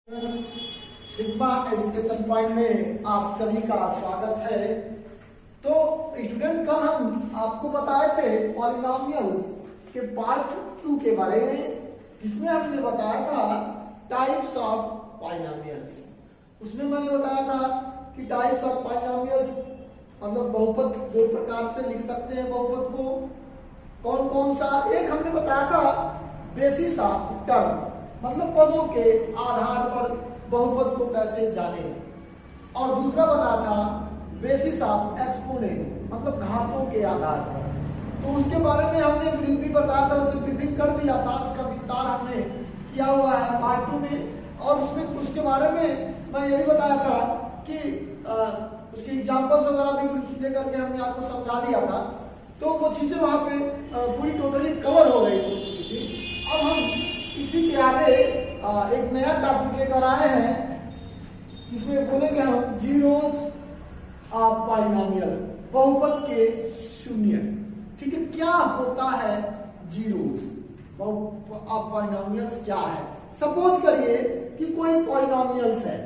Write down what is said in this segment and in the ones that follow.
Sigma education point में आप सभी का स्वागत है। तो स्टूडेंट, कल हम आपको बताए थे पॉलिनोमियल्स के पार्ट 2 के बारे में, जिसमें हमने बताया था टाइप्स ऑफ पॉलिनोमियल्स। उसमें मैंने बताया था कि टाइप्स ऑफ पॉलिनोमियल्स मतलब बहुपद दो प्रकार से लिख सकते हैं। बहुपद को कौन कौन सा? एक हमने बताया था बेसिस ऑफ टर्म, मतलब पदों के आधार पर बहुपद को कैसे जाने, और दूसरा बताया था बेसिस ऑफ एक्सपोनेंट, मतलब घातों के आधार पर। तो उसके बारे में हमने भी बताया था, उसमें ब्रीफिंग कर दिया था, उसका विस्तार हमने किया हुआ है पार्ट 2 में। और उसमें उसके बारे में मैं ये भी बताया था कि उसके एग्जाम्पल्स वगैरह भी लेकर के हमने आपको समझा दिया था। तो वो चीजें वहां पे पूरी टोटली कवर हो गई थी। अब हम इसी के आगे एक नया टॉपिक लेकर आए हैं, जिसमें बोलेंगे हम जीरोज ऑफ पॉलिनोमियल, बहुपद के शून्य। ठीक है, क्या होता है जीरोज ऑफ पॉलिनोमियल्स, क्या है? सपोज करिए कि कोई पॉलिनोमियल्स है,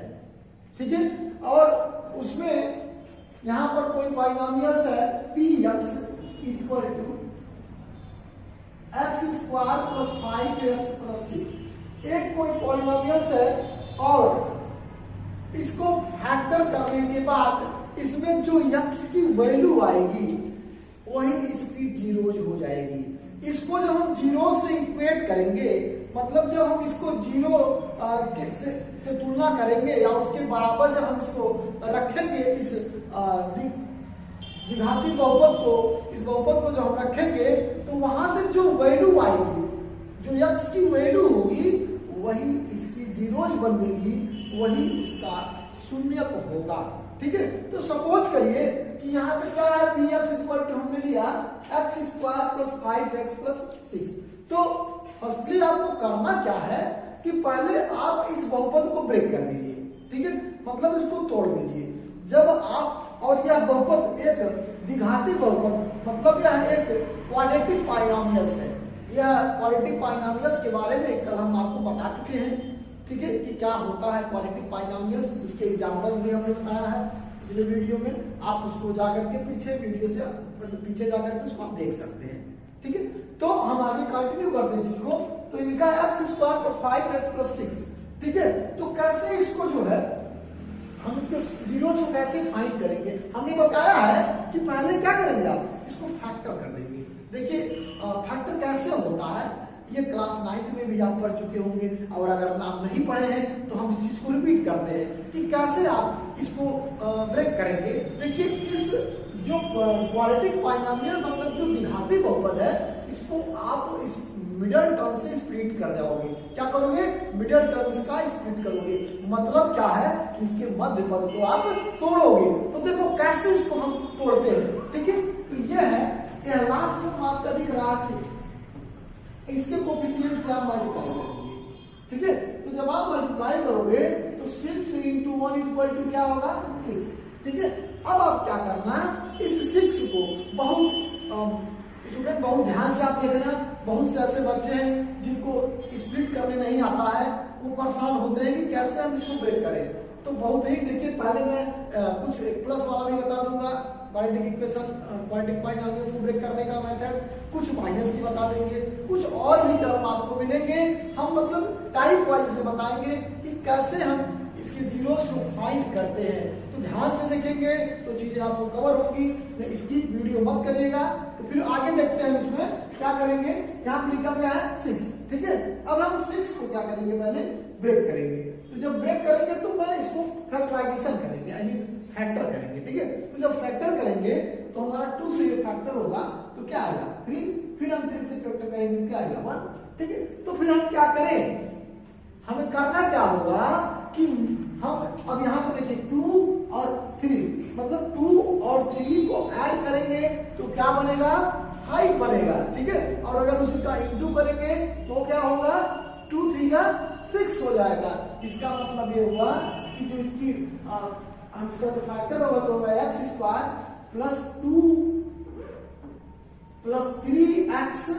ठीक है, और उसमें यहां पर कोई पॉलिनोमियल्स है P x is equal to x square plus 5x plus 6। एक कोई पॉलिनोमियल्स है और इसको फैक्टर करने के बाद इसमें जो x की वैल्यू आएगी वही इसकी जीरोज हो जाएगी। इसको जब हम जीरो से इक्वेट करेंगे, मतलब जब हम इसको जीरो से तुलना करेंगे या उसके बराबर जब हम इसको रखेंगे, इस द्विघाती बहुपद को, इस बहुपद को जब हम रखेंगे तो वहां से जो वैल्यू आएगी, जो x की वैल्यू होगी, वही इसकी जीरोज बनेगी, वही उसका शून्य होगा। ठीक है, तो सपोज करिए कि यहाँ पे क्या है, पी एक्स इक्वल टू हमने लिया x square plus 5x plus 6। तो फर्स्टली आपको करना क्या है कि पहले आप इस बहुपद को ब्रेक कर दीजिए। ठीक है, मतलब इसको तोड़ दीजिए। जब आप, और यह बहुपद एक द्विघाती बहुपद, मतलब यह एक क्वाड्रेटिक पॉलिनोमियल्स है। यह क्वाड्रेटिक पॉलिनोमियल्स के बारे में कल हम आपको बता चुके हैं, ठीक है, कि क्या होता है क्वाड्रेटिक पॉलिनोमियल्स। उसके एग्जांपल्स भी हमने बताया है पिछले वीडियो में। आप उसको जाकर के पीछे वीडियो से पीछे जाकर के उसको आप देख सकते हैं। ठीक है, तो हम आगे कंटिन्यू करते हैं इसको। तो लिखा है x square plus 5x plus 6। ठीक है, तो कैसे इसको जो है हम इसके जीरो को कैसे फाइंड करेंगे, हमने बताया है कि पहले क्या करेंगे, आप इसको फैक्टर कर देंगे। देखिए फैक्टर कैसे होता है, ये क्लास 9th में भी आप पढ़ चुके होंगे, और अगर आप नहीं पढ़े हैं तो हम इस चीज को रिपीट करते हैं कि कैसे आप इसको ब्रेक करेंगे। देखिए, इस जो क्वाड्रेटिक पॉलिनोमियल मतलब जो द्विघाती बहुपद है, इसको आप इस मिडल टर्म से स्प्लिट कर जाओगे। क्या करोगे? मिडल टर्म इसका स्प्लिट करोगे। मतलब क्या है कि इसके मध्य पद को आप तोड़ोगे। तो देखो कैसे इसको हम तोड़ते हैं। ठीक है, तो ये है, यह लास्ट टर्म आपका दिख रहा है 6, इसके कोफिशिएंट से आप मल्टीप्लाई करोगे। ठीक है, तो जब आप मल्टीप्लाई करोगे तो 6 into 1 इक्वल टू क्या होगा? 6। ठीक है, अब आप क्या करना है, इस 6 को स्टूडेंट बहुत ध्यान से आप देखना। बहुत से ऐसे बच्चे हैं जिनको स्प्लिट करने नहीं आता है, वो परेशान होते हैं कि कैसे हम इसको ब्रेक करें। तो बहुत ही देखिए, पहले मैं कुछ प्लस वाला भी बता दूंगा, क्वाड्रेटिक इक्वेशन, क्वाड्रेटिक पॉलिनोमियल्स को ब्रेक करने का मेथड, कुछ माइनस की बता देंगे, कुछ और भी टर्म आपको मिलेंगे। हम मतलब टाइप वाइज से बताएंगे कि कैसे हम इसके जीरोस को फाइंड करते हैं। तो ध्यान से देखेंगे तो चीजें आपको कवर होगी। इसकी वीडियो मत करिएगा। तो फिर आगे देखते हैं इसमें क्या करेंगे। यहाँ पर लिखा गया है 6। ठीक है, अब हम 6 को क्या करेंगे, पहले ब्रेक करेंगे। तो जब ब्रेक करेंगे तो मैं इसको फैक्टराइजेशन करेंगे, आई मीन फैक्टर करेंगे। ठीक है, तो जब फैक्टर करेंगे तो हमारा 2 से ये फैक्टर होगा तो क्या आएगा 3, फिर हम 3 से फैक्टर करेंगे, क्या आएगा 1। ठीक है, तो फिर हम क्या करें, हमें करना क्या होगा कि हम अब यहाँ पे देखिए 2 और 3, मतलब 2 और 3 को ऐड करेंगे तो क्या बनेगा, 5 बनेगा। ठीक है, और अगर उसी का इंटू करेंगे तो क्या होगा, 2 3 का 6 हो जाएगा। इसका मतलब ये हुआ कि जो इसकी इसका जो फैक्टर होगा तो होगा x square plus 2 plus 3x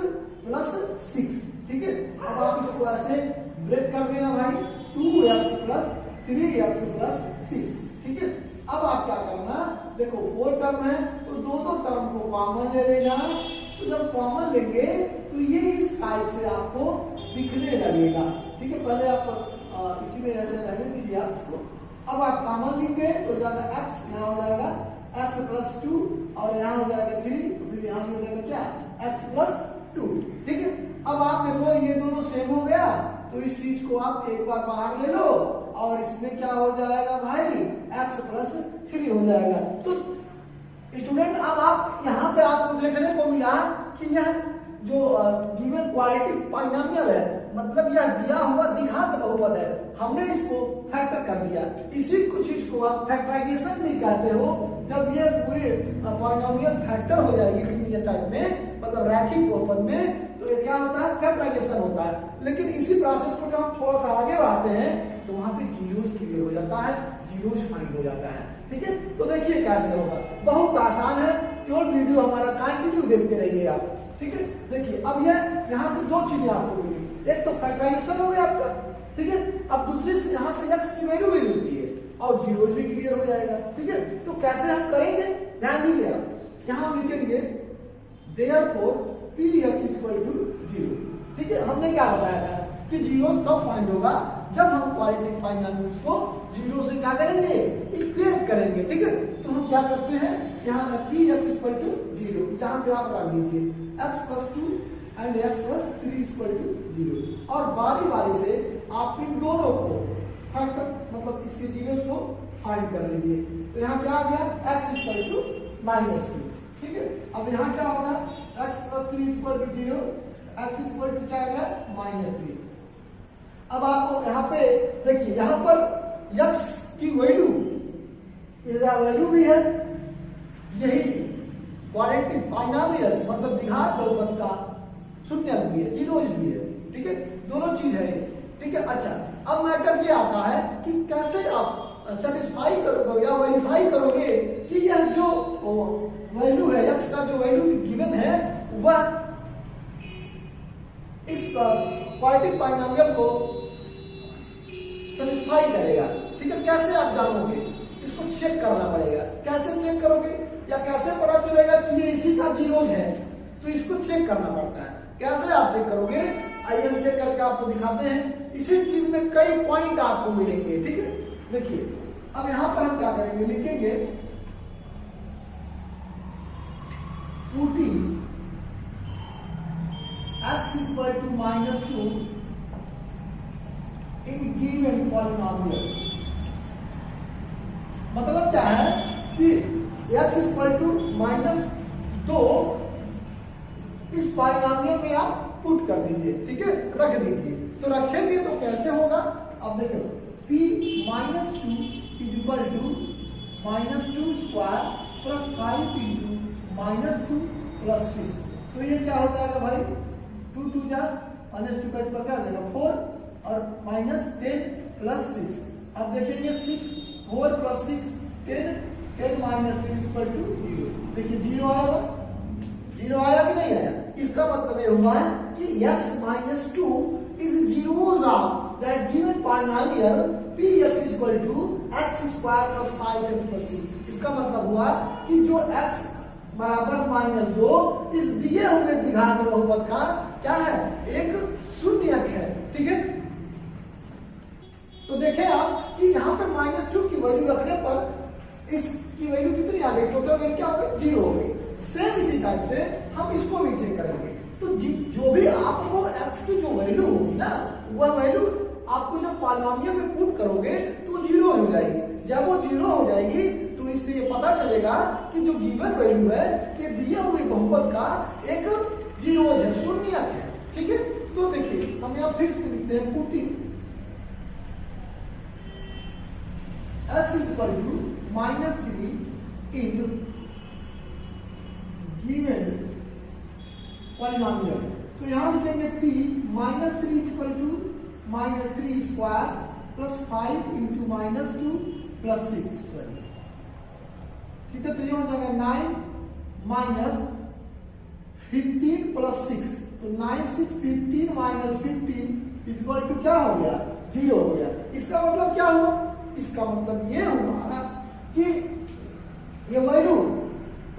plus 6। ठीक है, अब आप इसको ऐसे ब्रेक कर देना भाई। 2x plus 3x plus 6। ठीक है, अब आप क्या करना, देखो 4 टर्म है तो दोनों टर्म को कॉमन ले लेना। तो जब कॉमन लेंगे तो ये इस टाइप से आपको दिखने लगेगा। ठीक है, पहले आप इसी में रहने दीजिए आप इसको। अब आप कॉमन लेंगे तो ज्यादा x यहाँ हो जाएगा x प्लस 2 और यहाँ हो जाएगा 3, फिर यहाँ हो जाएगा क्या x प्लस 2। ठीक है, अब आप देखो ये दोनों सेम हो गया तो इस चीज को आप एक बार बाहर ले लो और इसमें क्या हो जाएगा भाई x प्लस 3 हो जाएगा। तो स्टूडेंट अब आप यहाँ पे आपको देखने को मिला कि यह जो गिवन क्वालिटी पॉलिनोमियल है, मतलब यह दिया हुआ द्विघात बहुपद है, हमने इसको फैक्टर कर दिया। इसी कुछ चीज को आप फैक्टराइजेशन भी कहते हो। जब ये पूरी पॉलिनोमियल फैक्टर हो जाएगी लीनियर टाइप में, मतलब रैखिक बहुपद में, तो ये क्या होता है फैक्टराइजेशन होता है। लेकिन इसी प्रोसेस को जब हम थोड़ा सा आगे बढ़ाते हैं तो वहां पे जीरोस क्लियर हो जाता है, जीरोस फाइंड हो जाता है। ठीक है, तो देखिए कैसे होगा, बहुत आसान है, केवल वीडियो हमारा कंटिन्यू देखते रहिए आप। ठीक है, देखिए अब ये यहाँ से दो चीजें आपको मिली, एक तो फैक्टराइजेशन हो गया आपका। ठीक है, अब दूसरी से यहाँ से x की वैल्यू भी मिलती है और जीरो भी क्लियर हो जाएगा। ठीक है, तो कैसे हम करेंगे ध्यान दीजिए आप, यहाँ हम लिखेंगे देयरफॉर px इक्वल टू 0। ठीक है, हमने क्या बताया था कि जीरो कब फाइंड होगा, जब हम क्वालिटी पॉलिनोमियल्स को जीरो से क्या करेंगे इक्वेट करेंगे। ठीक है, तो हम क्या करते हैं यहाँ px इक्वल टू 0, यहाँ पे आप रख दीजिए x plus 2 and x plus 3 equal to 0 और बारी बारी से आप इन दोनों को फैक्टर मतलब इसके जीरोस को फाइंड कर लीजिए। तो यहाँ क्या आ गया x इक्वल टू -2। ठीक है, अब यहाँ क्या होगा x plus 3 equal to 0, x equal to क्या आ गया -3। अब आपको यहाँ पे देखिए, यहाँ पर x की वैल्यू वैल्यू भी है, यही क्वालिटी पॉलिनोमियल्स मतलब द्विघात बहुपद का शून्य भी है, जीरोस भी है। ठीक है, दोनों चीज है। ठीक है, अच्छा अब मैटर ये आता है कि कैसे आप सेटिस्फाई करोगे या वेरीफाई करोगे कि यह जो वैल्यू है x का जो वैल्यू गिवन है वह इस क्वालिटी पॉलिनोमियल को सेटिस्फाई करेगा। ठीक है, कैसे आप जानोगे, इसको चेक करना पड़ेगा। कैसे चेक करोगे या कैसे पता चलेगा कि ये इसी का जीरोस है, तो इसको चेक करना पड़ता है। कैसे आप चेक करोगे, आइए हम चेक करके आपको दिखाते हैं। इसी चीज में कई पॉइंट आपको मिलेंगे। ठीक है, देखिए अब यहां पर हम क्या करेंगे, लिखेंगे putting x equal to -2 in given polynomial. मतलब क्या है कि x इक्वल टू -2 इस पॉलिनोमियल में आप पुट कर दीजिए। ठीक है, रख दीजिए। तो रखेंगे तो कैसे होगा, अब देखो p -2 is equal to -2 square plus 5 into -2 plus 6। तो ये क्या हो जाएगा भाई 2 2 जा -2 का स्क्वायर क्या हो जाएगा 4 और -10 प्लस 6। अब देखेंगे 6 4 प्लस 6 10 10 -2 इक्वल टू 0। देखिए 0 आएगा, 0 आया कि नहीं आया। इसका मतलब ये हुआ है कि x -2 is zeros of that given polynomial px equal to x square plus 5x plus 6। इसका मतलब हुआ कि जो x बराबर -2 इस दिए हुए द्विघात बहुपद का क्या है, एक शून्यक है। ठीक है, तो देखें आप कि यहाँ पे -2 की वैल्यू रखने पर इसकी वैल्यू कितनी आ गई, टोटल वैल्यू क्या हो गई 0 हो गई। सेम इसी टाइप से हम इसको भी चेक करेंगे। तो जो भी आपको x की जो वैल्यू होगी ना, वह वैल्यू आपको जब पॉलिनोमियल में पुट करोगे तो 0 हो जाएगी। जब वो 0 हो जाएगी तो इससे ये पता चलेगा कि जो गिवन वैल्यू है कि दिए हुए बहुपद का एक जीरोस है, शून्यक है। ठीक है, तो देखिए हम यहाँ फिर से लिखते हैं putting x equal to -3 in given polynomial. तो यहां लिखेंगे p -3 equal to -3 square plus 5 into -2 plus 6। ठीक है, तो ये हो जाएगा 9 माइनस 15 प्लस 6। तो 9 6 15 माइनस 15 इक्वल टू क्या हो गया जीरो हो गया। इसका मतलब क्या हुआ? इसका मतलब ये हुआ कि ये वैल्यू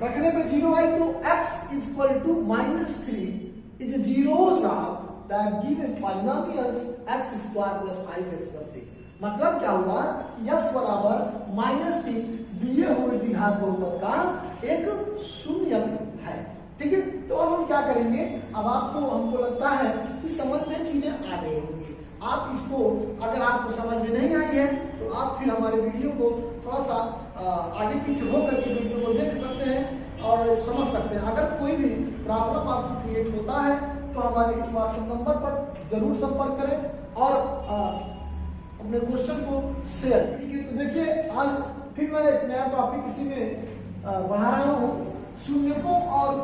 रखने पे जीरो आई तो x is equal to -3 is the zeros of that given polynomials x square plus 5x plus 6। मतलब क्या हुआ कि x बराबर -3 दिए हुए द्विघात बहुपद का एक शून्यक है। ठीक है, तो अब हम क्या करेंगे? अब आपको हमको लगता है कि समझ में चीजें आ गई होंगी। आप इसको अगर आपको समझ में नहीं आई है तो आप फिर हमारे वीडियो को थोड़ा सा आगे पीछे हो करके वीडियो को देख सकते हैं और समझ सकते हैं। अगर कोई भी प्रॉब्लम आपको क्रिएट होता है तो हमारे इस व्हाट्सएप नंबर पर जरूर संपर्क करें और अपने क्वेश्चन को शेयर। ठीक है, तो देखिए आज फिर मैं एक नया टॉपिक इसी में बढ़ा रहा हूँ, शून्यकों और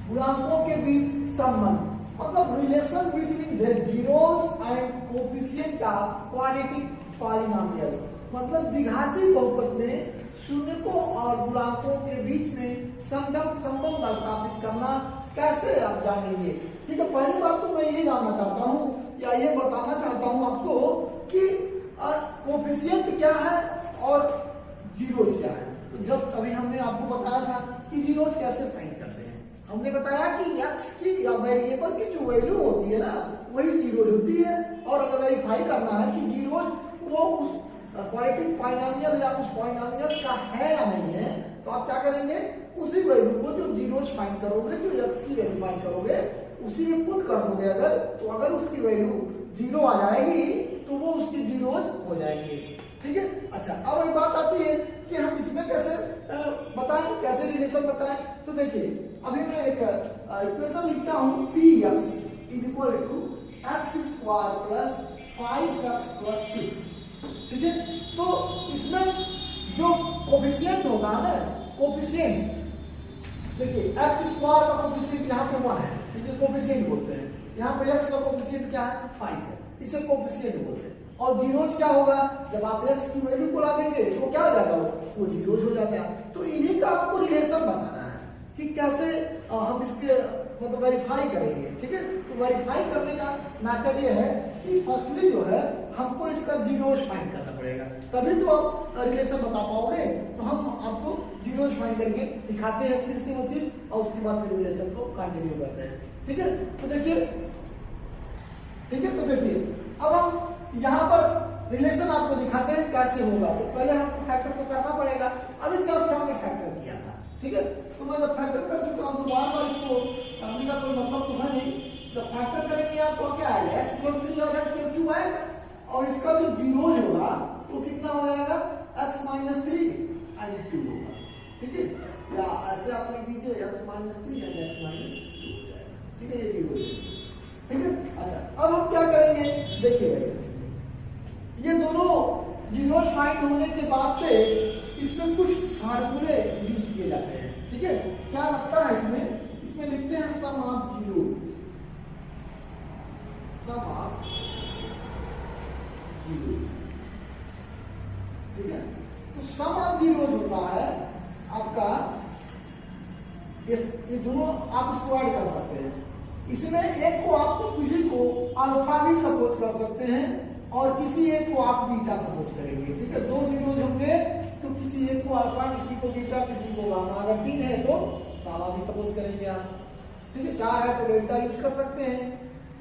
गुणांकों के बीच संबंध, मतलब relation between the zeros and coefficient of quadratic polynomial. मतलब द्विघाती बहुपद में शून्यकों और गुणांकों के बीच में संबंध स्थापित करना कैसे आप जानेंगे। ठीक है, पहली बात तो मैं ये जानना चाहता हूँ या ये बताना चाहता हूँ आपको कि कोएफिशिएंट क्या है और जीरोस क्या है। तो जस्ट अभी हमने आपको बताया था कि जीरोस कैसे फाइंड करते हैं। हमने बताया कि x की या वेरिएबल की जो वैल्यू होती है ना वही जीरोस होती है, और अगर वेरीफाई करना है कि जीरोस वो उस क्वाड्रेटिक पॉलिनोमियल या उस पॉलिनोमियल का है या नहीं है, तो आप क्या करेंगे? उसी वैल्यू को जो जीरोस फाइंड करोगे, जो x की वैल्यू फाइंड करोगे उसी में पुट कर दोगे अगर, तो अगर उसकी वैल्यू जीरो आ जाएगी तो वो उसकी जीरोस हो जाएंगे। ठीक है, अच्छा अब एक बात आती है कि हम इसमें कैसे बताएं, कैसे रिलेशन बताएं। तो देखिए अभी मैं एक इक्वेशन लिखता हूं px is equal to x square plus 5x plus 6। ठीक है, तो इसमें जो कोएफिशिएंट होगा ना, कोएफिशिएंट देखिए x स्क्वायर का कोएफिशिएंट यहाँ पे 1 है, इसे कोएफिशिएंट बोलते हैं। यहाँ पे x का कोएफिशिएंट क्या है? 5 है, इसे कोएफिशिएंट बोलते हैं। और जीरोज क्या होगा? जब आप x की वैल्यू को ला देंगे तो क्या हो जाएगा? वो जीरोज हो जाता है। तो इन्हीं का आपको रिलेशन बताना है कि कैसे हम इसके मतलब वेरीफाई करेंगे। ठीक है, तो वेरीफाई करने का मेथड ये है कि फर्स्टली जो है हमको इसका जीरोज फाइंड करना पड़ेगा, तभी तो आप रिलेशन बता पाओगे। तो हम आपको जीरोज फाइंड करके दिखाते हैं फिर से वो चीज, और उसके बाद फिर रिलेशन को कंटिन्यू करते हैं। ठीक है, तो देखिए तो देखिए अब हम यहाँ पर रिलेशन आपको दिखाते हैं कैसे होगा। तो पहले हमको फैक्टर तो करना पड़ेगा। अभी जस्ट हमने फैक्टर किया था। ठीक है, तो मैं जब फैक्टर कर चुका हूँ तो बार बार इसको करने का कोई मतलब तो है नहीं। जब फैक्टर करेंगे आपको क्या आएगा? x प्लस 3 और x प्लस 2 आएगा, और इसका जो जीरोज होगा वो कितना हो जाएगा? x माइनस 3 एंड 2 होगा। ठीक है, या ऐसे आप लिख दीजिए x minus 3 and x minus 2 हो जाएगा। ठीक है, ये जीरो है। ठीक है, अच्छा अब हम क्या करेंगे? देखिए भाई ये दोनों जीरोस फाइंड होने के बाद से इसमें कुछ फार्मूले यूज किए जाते हैं। ठीक है, क्या लगता है इसमें? इसमें लिखते हैं sum of zero, sum of zero. ठीक है, तो सम ऑफ जीरो होता है आपका, ये दोनों आप इसको ऐड कर सकते हैं। इसमें एक को आप किसी को अल्फा भी सपोज कर सकते हैं और किसी एक को आप बीटा सपोज करेंगे। ठीक है, दो जीरोज होंगे तो किसी एक को अल्फा, किसी को बीटा, किसी को गामा। अगर 3 है तो गामा भी सपोज करेंगे आप। ठीक है, 4 है तो डेल्टा यूज कर सकते हैं।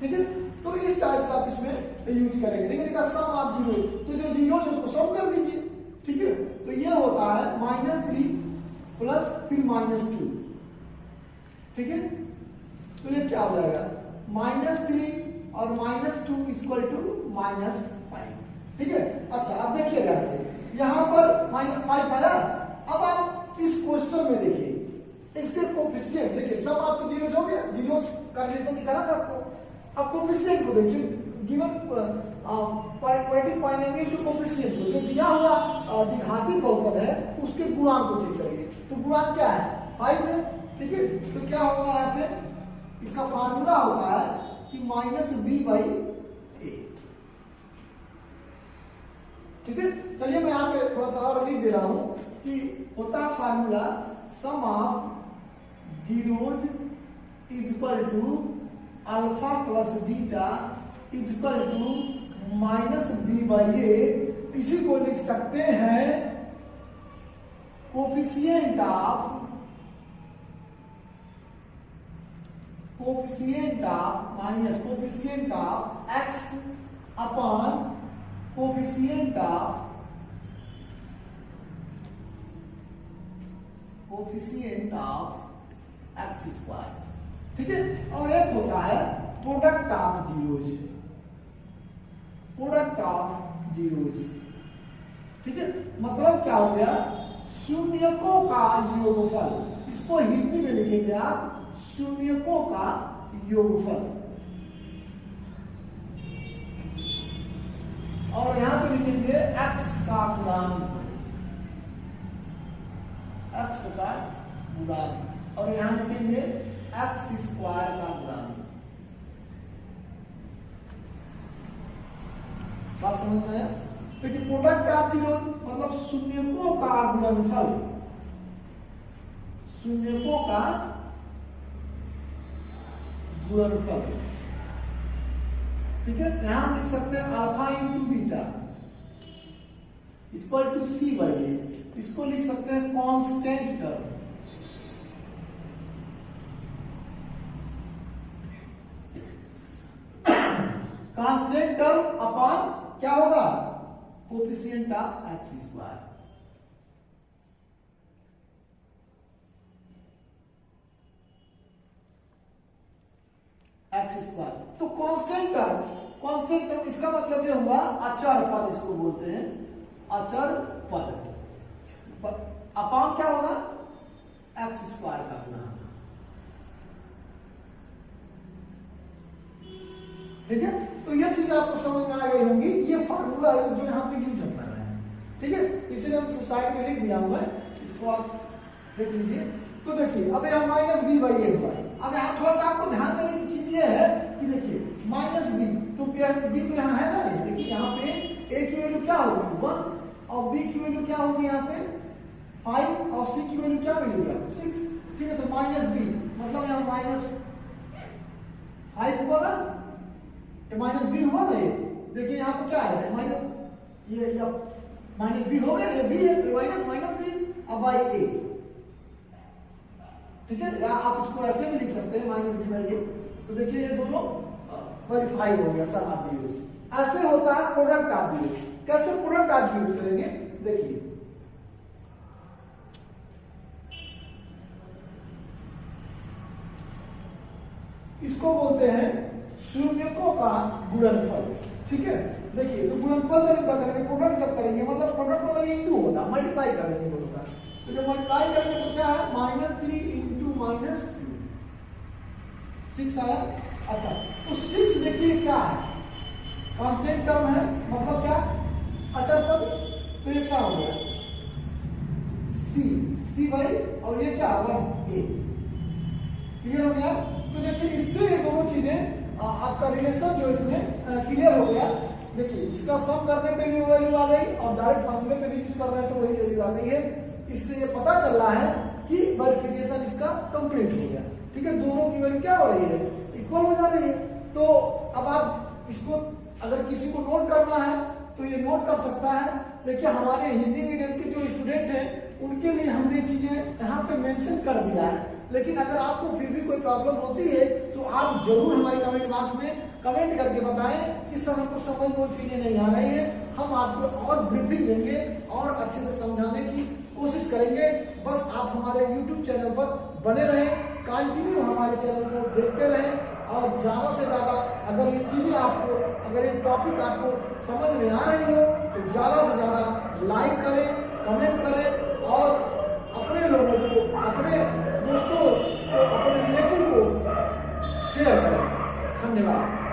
ठीक है, तो इस टाइप से आप इसमें यूज करेंगे। ठीक है, सम ऑफ जीरो, तो जो जीरो है उसको सम कर दीजिए। ठीक है, तो ये होता है -3 प्लस फिर -2। ठीक है, तो ये क्या हो जाएगा? -3 और -2 इक्वल टू -5। ठीक है, अच्छा अब देखिएगा ऐसे यहां पर -5 आया। अब आप इस क्वेश्चन में देखिए इसके कोएफिशिएंट देखिए, सब आपको जीरोज हो गया, जीरोज का रिलेशन दिखाना था आपको। अब कोएफिशिएंट को देखिए, गिवन क्वाड्रेटिक पॉलिनोमियल के कोएफिशिएंट को जो दिया हुआ द्विघाती बहुपद है उसके गुणांक को चेक करिए। तो गुणांक क्या है? 5 है। ठीक है, तो क्या होगा यहाँ पे? इसका फार्मूला होता है कि -b/a। ठीक है, चलिए मैं यहाँ पे थोड़ा सा और लिख दे रहा हूं कि होता है formula sum of zeros is equal to alpha plus beta is equal to minus B by A, इसी को लिख सकते हैं coefficient of X upon coefficient of X square. ठीक है, और एक होता है प्रोडक्ट ऑफ जीरोज। ठीक है, मतलब क्या हो गया, शून्यकों का योगफल। इसको हिंदी में लिखेंगे आप शून्यकों का योगफल, और यहां पे लिखेंगे एक्स का गुणांक, और यहां लिखेंगे एक्स स्क्वायर का गुणांक। बात समझ में आया? देखिए प्रोडक्ट ऑफ जीरो मतलब शून्यकों का गुणनफल, ठीक है, यहां लिख सकते हैं alpha into beta equal to C by A. इसको लिख सकते हैं कांस्टेंट टर्म, अपॉन क्या होगा, कोफिशिएंट ऑफ एक्स स्क्वायर। तो कांस्टेंट टर्म इसका मतलब ये हुआ अचर पद, इसको बोलते हैं अचर पद। अपॉन क्या होगा, एक्स स्क्वायर का गुणांक। ठीक है, तो ये चीज आपको समझ में आ गई होंगी। ये फार्मूला है जो यहाँ पे यूज होता है। ठीक है, इसलिए हम साइड में लिख दिया हूं मैं, इसको आप देख लीजिए। तो देखिए अब यहाँ माइनस बी बाई ए हुआ। अब यहाँ थोड़ा सा आपको ध्यान देने की चीज ये है कि देखिए माइनस बी, तो बी तो यहाँ है ना, देखिए यहाँ पे ए की वैल्यू क्या होगी 1, और बी की वैल्यू क्या होगी यहाँ पे 5, और सी की वैल्यू क्या मिलेगी आपको 6। ठीक है, तो माइनस बी मतलब यहाँ माइनस 5 हुआ ना, माइनस बी हुआ ना। ये देखिए यहाँ पे क्या है माइनस, ये माइनस बी हो गया, ये बी है तो माइनस बी अब बाई ए। ठीक है, या आप इसको ऐसे भी लिख सकते हैं माइनस बी बाई ए। तो देखिए ये दोनों वेरीफाई हो गया सर आप जीरो। ऐसे होता है प्रोडक्ट ऑफ जीरो। कैसे प्रोडक्ट ऑफ जीरो करेंगे, देखिए इसको बोलते हैं शून्यकों का गुणनफल। ठीक है, देखिए तो गुणनफल जब करेंगे, प्रोडक्ट जब करेंगे मतलब प्रोडक्ट मतलब इंटू होता है, मल्टीप्लाई करेंगे दोनों का। तो जब मल्टीप्लाई करेंगे तो क्या है -3 इंटू -6 आया। अच्छा, तो 6 देखिए क्या है, कांस्टेंट टर्म है, मतलब क्या अचर पद। तो ये क्या हो गया सी बाई, और ये क्या 1 ए। क्लियर हो गया? तो देखिए इससे ये दोनों चीजें आपका रिलेशन जो इसमें क्लियर हो गया। देखिए इसका सम करने पे भी वैल्यू आ गई, और डायरेक्ट फॉर्मूले पे भी यूज कर रहे हैं तो वही वैल्यू आ गई है। इससे ये पता चल रहा है कि वेरिफिकेशन इसका कंप्लीट हो गया। ठीक है, दोनों की वैल्यू क्या हो रही है, इक्वल हो जा रही है। तो अब आप इसको अगर किसी को नोट करना है तो ये नोट कर सकता है। देखिए हमारे हिंदी मीडियम के जो स्टूडेंट हैं उनके लिए हमने चीजें यहाँ पे मेंशन कर दिया है, लेकिन अगर आपको फिर भी कोई प्रॉब्लम होती है तो आप जरूर हमारे कमेंट बॉक्स में कमेंट करके बताएं कि सर हमको समझ वो चीजें नहीं आ रही है। हम आपको और ब्रीफिंग देंगे और अच्छे से समझाने की कोशिश करेंगे। बस आप हमारे YouTube चैनल पर बने रहें, कंटिन्यू हमारे चैनल को देखते रहें, और ज्यादा से ज्यादा अगर ये चीजें आपको, अगर ये टॉपिक आपको समझ में आ रही हो तो ज्यादा से ज्यादा लाइक करें, कमेंट करें, और अपने लोगों को, अपने दोस्तों को, अपने रिलेटिव को शेयर करें। धन्यवाद।